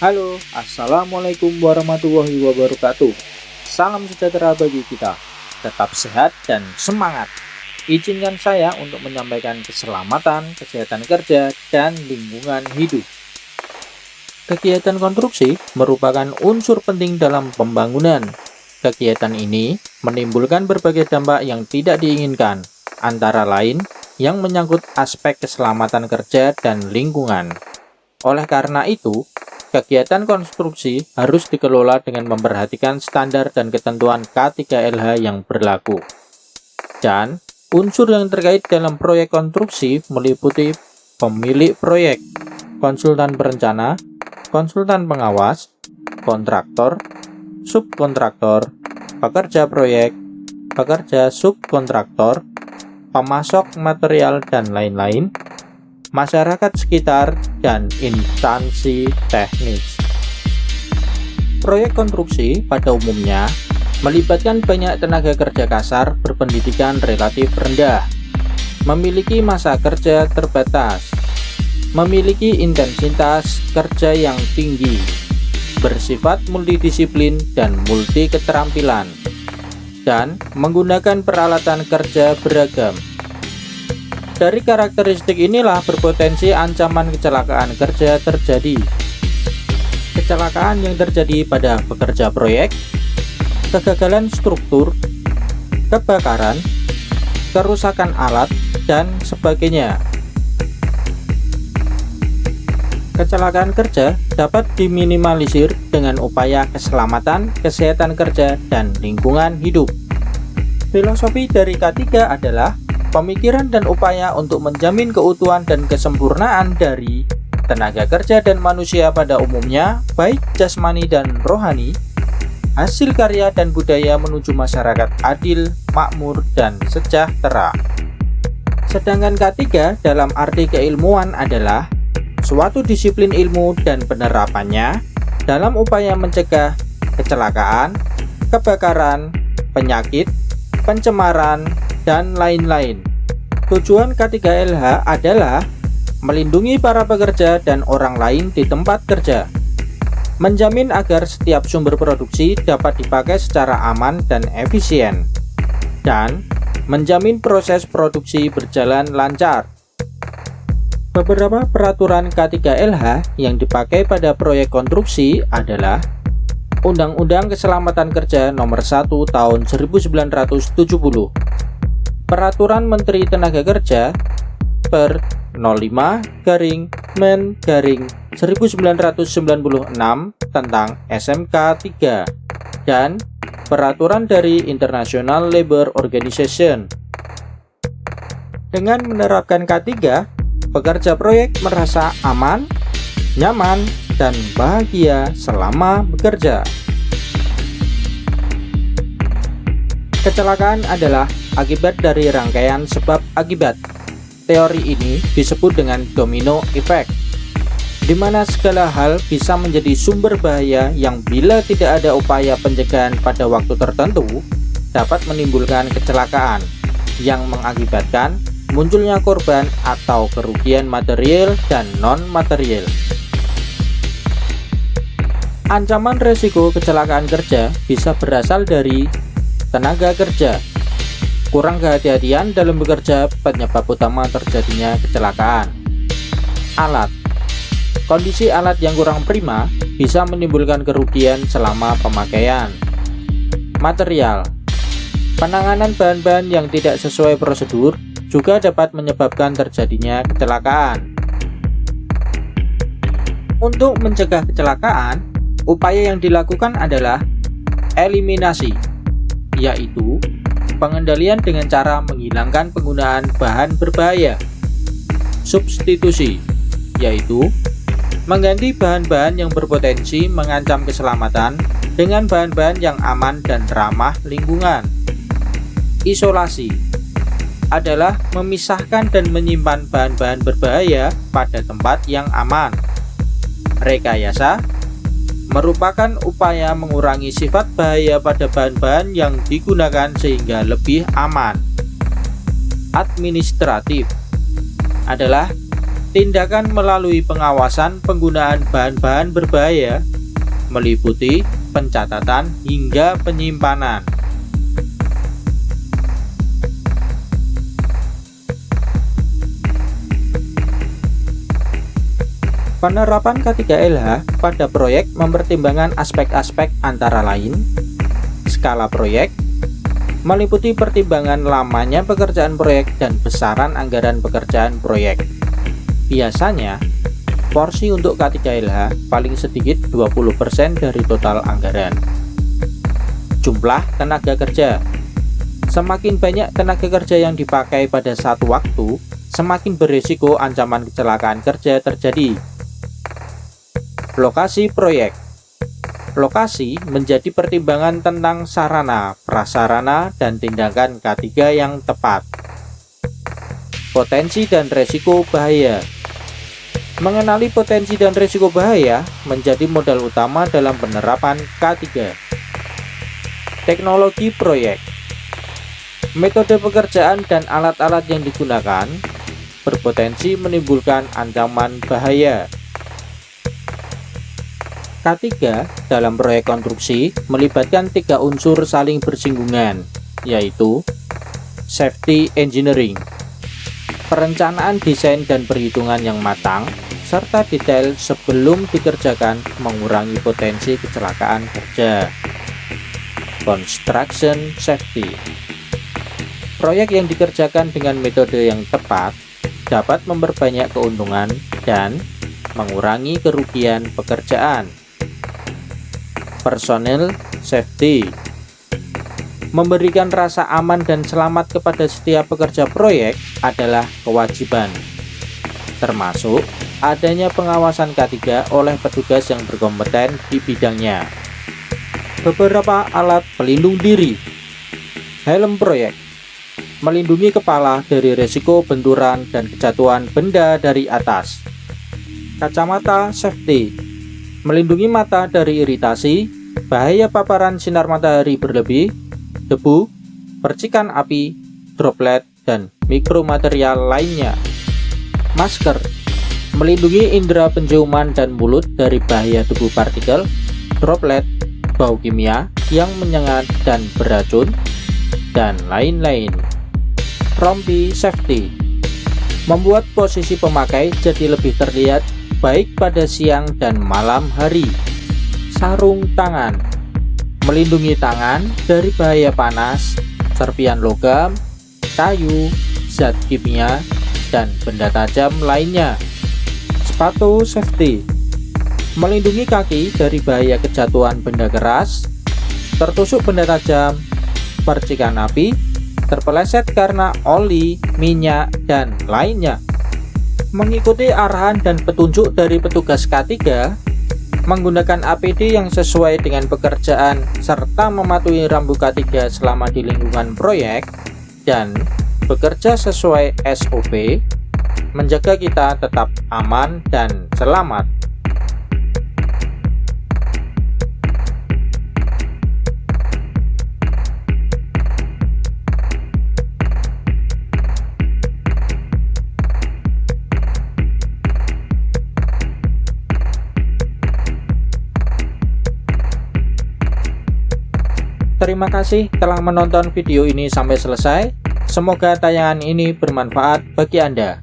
Halo, Assalamualaikum warahmatullahi wabarakatuh. Salam sejahtera bagi kita. Tetap sehat dan semangat. Izinkan saya untuk menyampaikan keselamatan, kesehatan kerja, dan lingkungan hidup. Kegiatan konstruksi merupakan unsur penting dalam pembangunan. Kegiatan ini menimbulkan berbagai dampak yang tidak diinginkan, antara lain yang menyangkut aspek keselamatan kerja dan lingkungan. Oleh karena itu, kegiatan konstruksi harus dikelola dengan memperhatikan standar dan ketentuan K3LH yang berlaku. Dan unsur yang terkait dalam proyek konstruksi meliputi pemilik proyek, konsultan perencana, konsultan pengawas, kontraktor, subkontraktor, pekerja proyek, pekerja subkontraktor, pemasok material, dan lain-lain, masyarakat sekitar, dan instansi teknis. Proyek konstruksi pada umumnya melibatkan banyak tenaga kerja kasar berpendidikan relatif rendah, memiliki masa kerja terbatas, memiliki intensitas kerja yang tinggi, bersifat multidisiplin dan multi keterampilan, dan menggunakan peralatan kerja beragam. Dari karakteristik inilah berpotensi ancaman kecelakaan kerja terjadi. Kecelakaan yang terjadi pada pekerja proyek, kegagalan struktur, kebakaran, kerusakan alat, dan sebagainya. Kecelakaan kerja dapat diminimalisir dengan upaya keselamatan, kesehatan kerja, dan lingkungan hidup. Filosofi dari K3 adalah pemikiran dan upaya untuk menjamin keutuhan dan kesempurnaan dari tenaga kerja dan manusia pada umumnya, baik jasmani dan rohani, hasil karya dan budaya menuju masyarakat adil, makmur, dan sejahtera. Sedangkan K3 dalam arti keilmuan adalah suatu disiplin ilmu dan penerapannya dalam upaya mencegah kecelakaan, kebakaran, penyakit, pencemaran, dan lain-lain. Tujuan K3LH adalah melindungi para pekerja dan orang lain di tempat kerja, menjamin agar setiap sumber produksi dapat dipakai secara aman dan efisien, dan menjamin proses produksi berjalan lancar. Beberapa peraturan K3LH yang dipakai pada proyek konstruksi adalah Undang-Undang Keselamatan Kerja Nomor 1 Tahun 1970, Peraturan Menteri Tenaga Kerja per 05-Men-1996 tentang SMK 3 dan Peraturan dari International Labour Organization. Dengan menerapkan K3, pekerja proyek merasa aman, nyaman, dan bahagia selama bekerja. Kecelakaan adalah akibat dari rangkaian sebab akibat. Teori ini disebut dengan domino effect, di mana segala hal bisa menjadi sumber bahaya yang bila tidak ada upaya pencegahan pada waktu tertentu dapat menimbulkan kecelakaan yang mengakibatkan munculnya korban atau kerugian material dan non-material. Ancaman resiko kecelakaan kerja bisa berasal dari tenaga kerja, kurang kehati-hatian dalam bekerja penyebab utama terjadinya kecelakaan. Alat, kondisi alat yang kurang prima bisa menimbulkan kerugian selama pemakaian. Material, penanganan bahan-bahan yang tidak sesuai prosedur juga dapat menyebabkan terjadinya kecelakaan. Untuk mencegah kecelakaan, upaya yang dilakukan adalah eliminasi, yaitu pengendalian dengan cara menghilangkan penggunaan bahan berbahaya. Substitusi, yaitu mengganti bahan-bahan yang berpotensi mengancam keselamatan dengan bahan-bahan yang aman dan ramah lingkungan. Isolasi adalah memisahkan dan menyimpan bahan-bahan berbahaya pada tempat yang aman. Rekayasa merupakan upaya mengurangi sifat bahaya pada bahan-bahan yang digunakan sehingga lebih aman. Administratif adalah Tindakan melalui pengawasan penggunaan bahan-bahan berbahaya meliputi pencatatan hingga penyimpanan. Penerapan K3LH pada proyek mempertimbangkan aspek-aspek antara lain skala proyek, meliputi pertimbangan lamanya pekerjaan proyek dan besaran anggaran pekerjaan proyek. Biasanya, porsi untuk K3LH paling sedikit 20% dari total anggaran. Jumlah tenaga kerja. Semakin banyak tenaga kerja yang dipakai pada satu waktu, semakin berisiko ancaman kecelakaan kerja terjadi. Lokasi proyek. Lokasi menjadi pertimbangan tentang sarana, prasarana, dan tindakan K3 yang tepat. Potensi dan resiko bahaya. Mengenali potensi dan risiko bahaya menjadi modal utama dalam penerapan K3. Teknologi proyek. Metode pekerjaan dan alat-alat yang digunakan berpotensi menimbulkan ancaman bahaya. K3 dalam proyek konstruksi melibatkan 3 unsur saling bersinggungan, yaitu safety engineering, perencanaan desain dan perhitungan yang matang, serta detail sebelum dikerjakan mengurangi potensi kecelakaan kerja. Construction safety. Proyek yang dikerjakan dengan metode yang tepat dapat memperbanyak keuntungan dan mengurangi kerugian pekerjaan. Personel safety. Memberikan rasa aman dan selamat kepada setiap pekerja proyek adalah kewajiban, termasuk adanya pengawasan K3 oleh petugas yang berkompeten di bidangnya. Beberapa alat pelindung diri. Helm proyek melindungi kepala dari risiko benturan dan kejatuhan benda dari atas. Kacamata safety melindungi mata dari iritasi, bahaya paparan sinar matahari berlebih, debu, percikan api, droplet, dan mikromaterial lainnya. Masker melindungi indera penciuman dan mulut dari bahaya debu partikel, droplet, bau kimia yang menyengat dan beracun, dan lain-lain. Rompi safety membuat posisi pemakai jadi lebih terlihat baik pada siang dan malam hari. Sarung tangan melindungi tangan dari bahaya panas, serpian logam, kayu, zat kimia, dan benda tajam lainnya. Sepatu safety melindungi kaki dari bahaya kejatuhan benda keras, tertusuk benda tajam, percikan api, terpeleset karena oli, minyak, dan lainnya. Mengikuti arahan dan petunjuk dari petugas K3, menggunakan APD yang sesuai dengan pekerjaan, serta mematuhi rambu K3 selama di lingkungan proyek, dan bekerja sesuai SOP, menjaga kita tetap aman dan selamat. Terima kasih telah menonton video ini sampai selesai. Semoga tayangan ini bermanfaat bagi Anda.